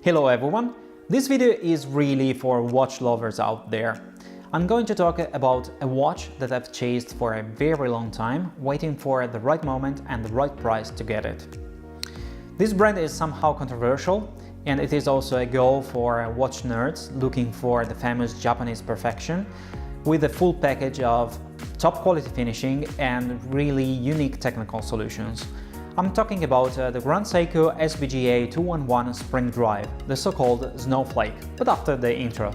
Hello everyone! This video is really for watch lovers out there. I'm going to talk about a watch that I've chased for a very long time, waiting for the right moment and the right price to get it. This brand is somehow controversial, and it is also a goal for watch nerds looking for the famous Japanese perfection, with a full package of top quality finishing and really unique technical solutions. I'm talking about the Grand Seiko SBGA211 Spring Drive, the so-called Snowflake, but after the intro.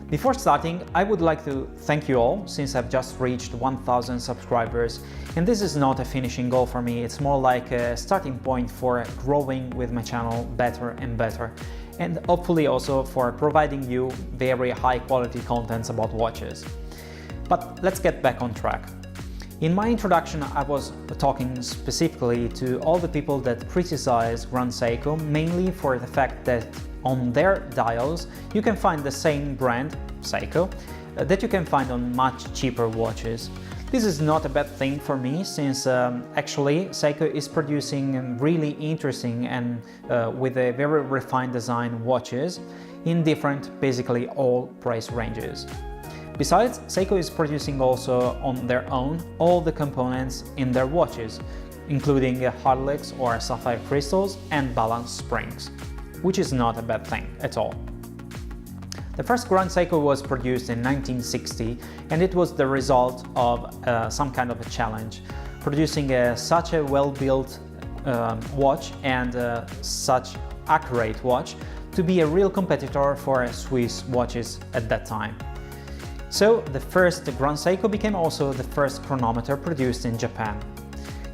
Before starting, I would like to thank you all, since I've just reached 1000 subscribers, and this is not a finishing goal for me, it's more like a starting point for growing with my channel better and better, and hopefully also for providing you very high quality contents about watches. But let's get back on track. In my introduction, I was talking specifically to all the people that criticize Grand Seiko, mainly for the fact that on their dials you can find the same brand, Seiko, that you can find on much cheaper watches. This is not a bad thing for me, since actually Seiko is producing really interesting and with a very refined design watches in different, basically all price ranges. Besides, Seiko is producing also on their own all the components in their watches, including hardlex or sapphire crystals and balanced springs, which is not a bad thing at all. The first Grand Seiko was produced in 1960, and it was the result of some kind of a challenge, producing such a well-built watch and such accurate watch to be a real competitor for Swiss watches at that time. So the first Grand Seiko became also the first chronometer produced in Japan.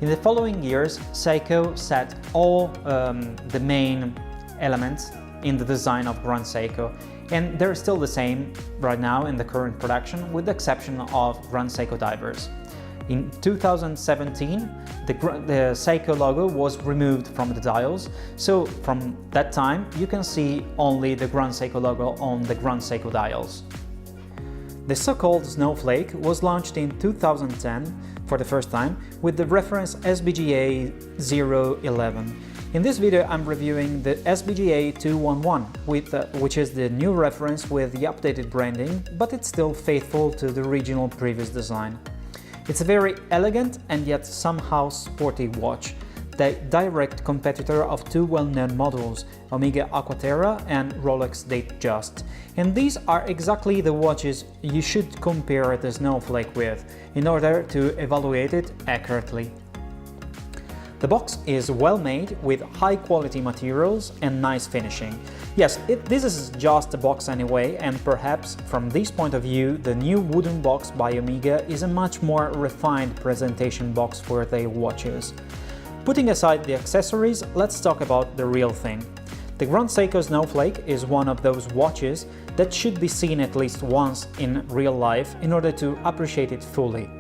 In the following years, Seiko set all the main elements in the design of Grand Seiko, and they're still the same right now in the current production, with the exception of Grand Seiko divers. In 2017, the Seiko logo was removed from the dials, so from that time you can see only the Grand Seiko logo on the Grand Seiko dials. The so-called Snowflake was launched in 2010 for the first time with the reference SBGA211. In this video I'm reviewing the SBGA211, which is the new reference with the updated branding, but it's still faithful to the original previous design. It's a very elegant and yet somehow sporty watch, the direct competitor of two well-known models, Omega Aquaterra and Rolex Datejust. And these are exactly the watches you should compare the Snowflake with, in order to evaluate it accurately. The box is well made, with high quality materials and nice finishing. Yes, this is just a box anyway, and perhaps from this point of view the new wooden box by Omega is a much more refined presentation box for their watches. Putting aside the accessories, let's talk about the real thing. The Grand Seiko Snowflake is one of those watches that should be seen at least once in real life in order to appreciate it fully.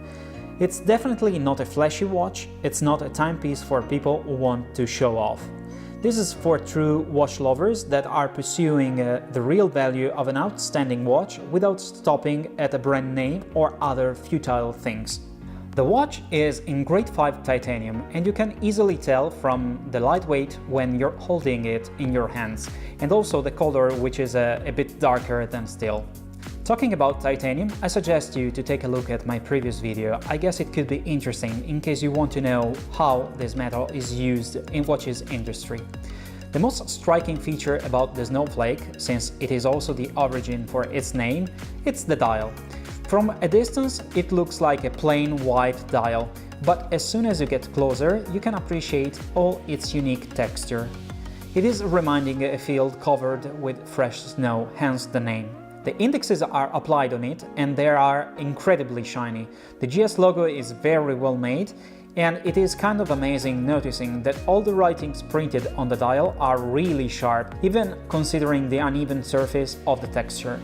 It's definitely not a flashy watch, it's not a timepiece for people who want to show off. This is for true watch lovers that are pursuing the real value of an outstanding watch without stopping at a brand name or other futile things. The watch is in grade 5 titanium, and you can easily tell from the lightweight when you're holding it in your hands, and also the color, which is a bit darker than steel. Talking about titanium, I suggest you to take a look at my previous video. I guess it could be interesting in case you want to know how this metal is used in watches industry. The most striking feature about the Snowflake, since it is also the origin for its name, it's the dial. From a distance it looks like a plain white dial, but as soon as you get closer you can appreciate all its unique texture. It is reminding a field covered with fresh snow, hence the name. The indexes are applied on it and they are incredibly shiny. The GS logo is very well made, and it is kind of amazing noticing that all the writings printed on the dial are really sharp, even considering the uneven surface of the texture.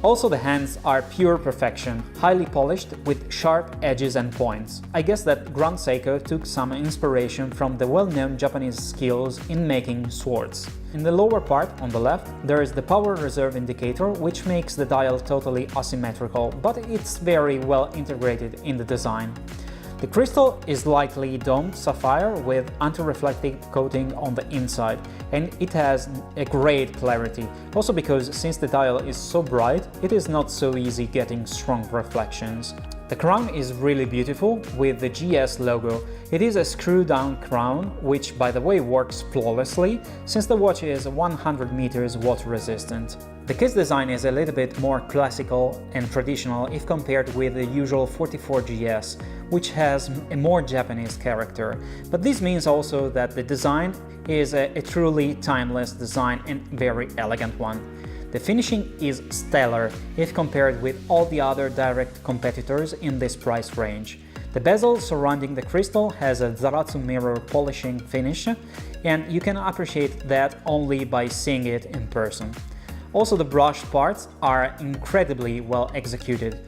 Also, the hands are pure perfection, highly polished with sharp edges and points. I guess that Grand Seiko took some inspiration from the well-known Japanese skills in making swords. In the lower part, on the left, there is the power reserve indicator, which makes the dial totally asymmetrical, but it's very well integrated in the design. The crystal is lightly domed sapphire with anti-reflective coating on the inside, and it has a great clarity, also because since the dial is so bright, it is not so easy getting strong reflections. The crown is really beautiful with the GS logo. It is a screw-down crown, which by the way works flawlessly since the watch is 100 meters water resistant. The case design is a little bit more classical and traditional if compared with the usual 44 GS, which has a more Japanese character, but this means also that the design is a truly timeless design and very elegant one. The finishing is stellar if compared with all the other direct competitors in this price range. The bezel surrounding the crystal has a Zaratsu mirror polishing finish, and you can appreciate that only by seeing it in person. Also, the brushed parts are incredibly well executed.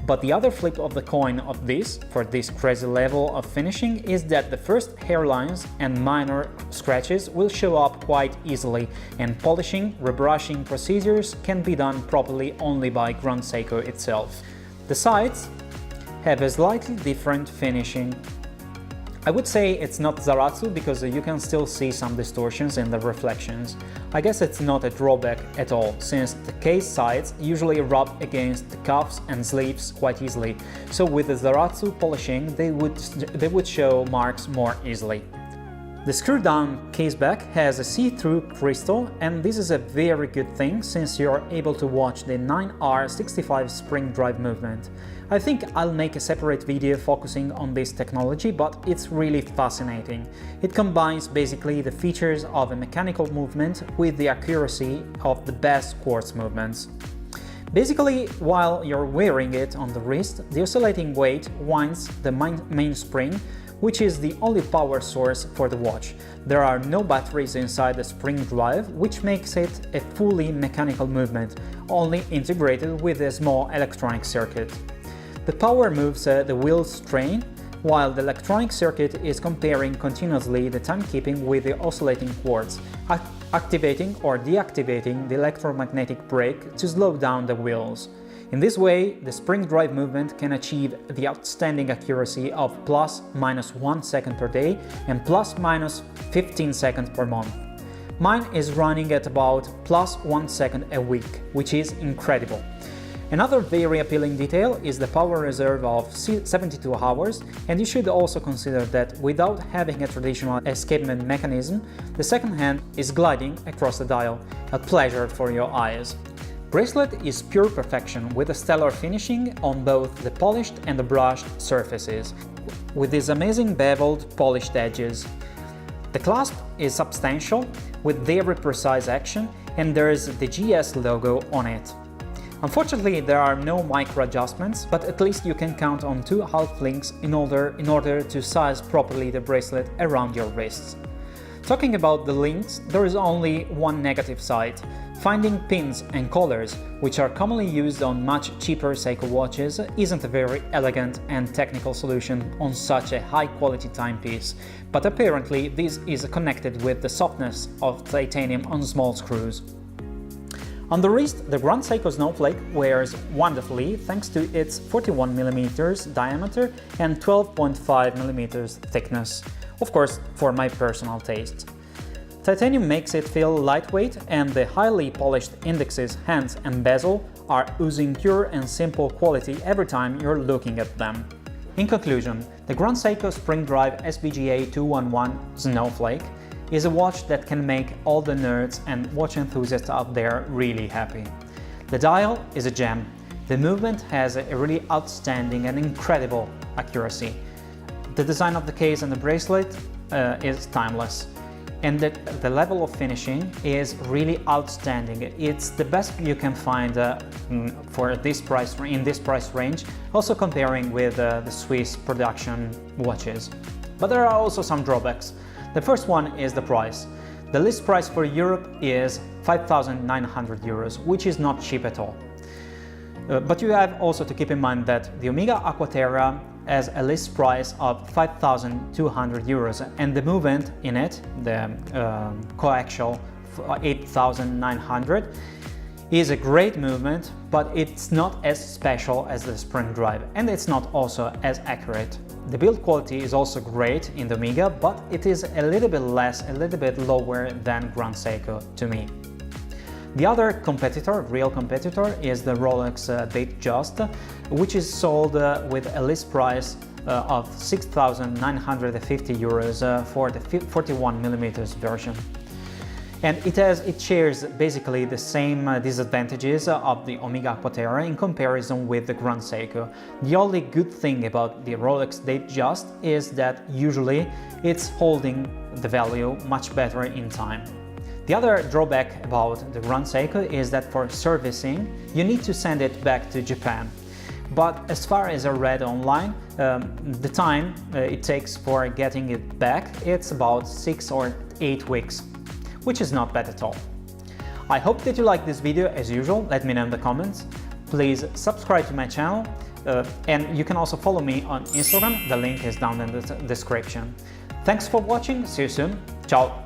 But the other flip of the coin of this, for this crazy level of finishing, is that the first hairlines and minor scratches will show up quite easily, and polishing, rebrushing procedures can be done properly only by Grand Seiko itself. The sides have a slightly different finishing. I would say it's not Zaratsu because you can still see some distortions in the reflections. I guess it's not a drawback at all, since the case sides usually rub against the cuffs and sleeves quite easily, so with the Zaratsu polishing they would show marks more easily. The screw-down caseback has a see-through crystal, and this is a very good thing since you're able to watch the 9R65 spring drive movement. I think I'll make a separate video focusing on this technology, but it's really fascinating. It combines basically the features of a mechanical movement with the accuracy of the best quartz movements. Basically, while you're wearing it on the wrist, the oscillating weight winds the main spring, which is the only power source for the watch. There are no batteries inside the spring drive, which makes it a fully mechanical movement, only integrated with a small electronic circuit. The power moves the wheel strain, while the electronic circuit is comparing continuously the timekeeping with the oscillating quartz, activating or deactivating the electromagnetic brake to slow down the wheels. In this way, the spring drive movement can achieve the outstanding accuracy of ±1 second per day and ±15 seconds per month. Mine is running at about +1 second a week, which is incredible. Another very appealing detail is the power reserve of 72 hours, and you should also consider that without having a traditional escapement mechanism, the second hand is gliding across the dial, a pleasure for your eyes. Bracelet is pure perfection with a stellar finishing on both the polished and the brushed surfaces, with these amazing beveled polished edges. The clasp is substantial with very precise action, and there is the GS logo on it. Unfortunately, there are no micro adjustments, but at least you can count on 2 half links in order to size properly the bracelet around your wrists. Talking about the links, there is only one negative side. Finding pins and collars, which are commonly used on much cheaper Seiko watches, isn't a very elegant and technical solution on such a high-quality timepiece, but apparently this is connected with the softness of titanium on small screws. On the wrist, the Grand Seiko Snowflake wears wonderfully thanks to its 41mm diameter and 12.5mm thickness, of course for my personal taste. Titanium makes it feel lightweight, and the highly polished indexes, hands and bezel are oozing pure and simple quality every time you're looking at them. In conclusion, the Grand Seiko Spring Drive SBGA211 Snowflake is a watch that can make all the nerds and watch enthusiasts out there really happy. The dial is a gem. The movement has a really outstanding and incredible accuracy. The design of the case and the bracelet is timeless. And the level of finishing is really outstanding. It's the best you can find for this price in this price range, also comparing with the Swiss production watches. But there are also some drawbacks. The first one is the price. The list price for Europe is 5,900 euros, which is not cheap at all. But you have also to keep in mind that the Omega Aquaterra has a list price of 5,200 euros, and the movement in it, the coaxial 8,900, is a great movement, but it's not as special as the spring drive, and it's not also as accurate. The build quality is also great in the Omega, but it is a little bit lower than Grand Seiko to me. The other competitor, real competitor, is the Rolex Datejust, which is sold with a list price of 6,950 euros for the 41mm version. And it shares basically the same disadvantages of the Omega Aquaterra in comparison with the Grand Seiko. The only good thing about the Rolex Datejust is that usually it's holding the value much better in time. The other drawback about the Grand Seiko is that for servicing you need to send it back to Japan. But as far as I read online, the time it takes for getting it back, it's about 6 or 8 weeks. Which is not bad at all. I hope that you like this video as usual, let me know in the comments. Please subscribe to my channel and you can also follow me on Instagram, the link is down in the description. Thanks for watching, see you soon, ciao!